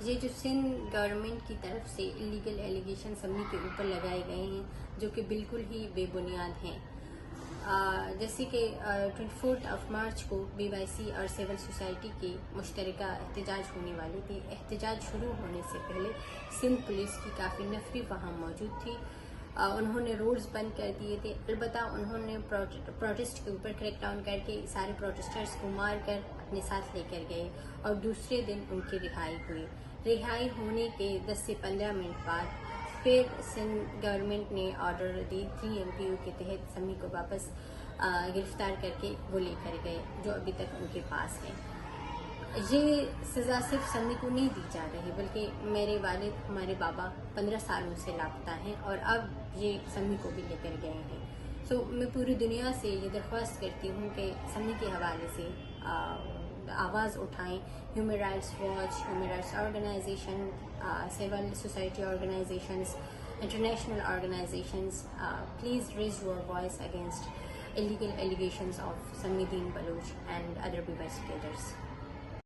یہ جو سندھ گورنمنٹ کی طرف سے اللیگل ایلیگیشن سمی کے اوپر لگائے گئے ہیں جو کہ بالکل ہی بے بنیاد ہیں. جیسے کہ 24 مارچ کو BYC اور سول سوسائٹی کی مشترکہ احتجاج ہونے والی تھی. احتجاج شروع ہونے سے پہلے سندھ پولیس کی کافی نفری وہاں موجود تھی. انہوں نے روڈز بند کر دیے تھے. البتہ انہوں نے پروٹیسٹ کے اوپر کریک ڈاؤن کر کے سارے پروٹیسٹرز کو مار کر اپنے ساتھ لے کر گئے اور دوسرے دن ان کی رہائی ہوئی. رہائی ہونے کے 10 سے 15 منٹ بعد پھر سندھ گورنمنٹ نے آرڈر دی 3 MPO کے تحت سمی کو واپس گرفتار کر کے وہ لے کر گئے جو ابھی تک ان کے پاس ہیں. یہ سزا صرف سمی کو نہیں دی جا رہی بلکہ میرے والد ہمارے بابا 15 سالوں سے لاپتہ ہیں اور اب یہ سمی کو بھی لے کر گئے ہیں. میں پوری دنیا سے یہ درخواست کرتی ہوں کہ سمی کے حوالے سے آواز اٹھائیں. Human rights watch, human rights organization, civil society organizations, international organizations, please raise your voice against illegal allegations of Sammi Deen Baloch and other BYC cadres.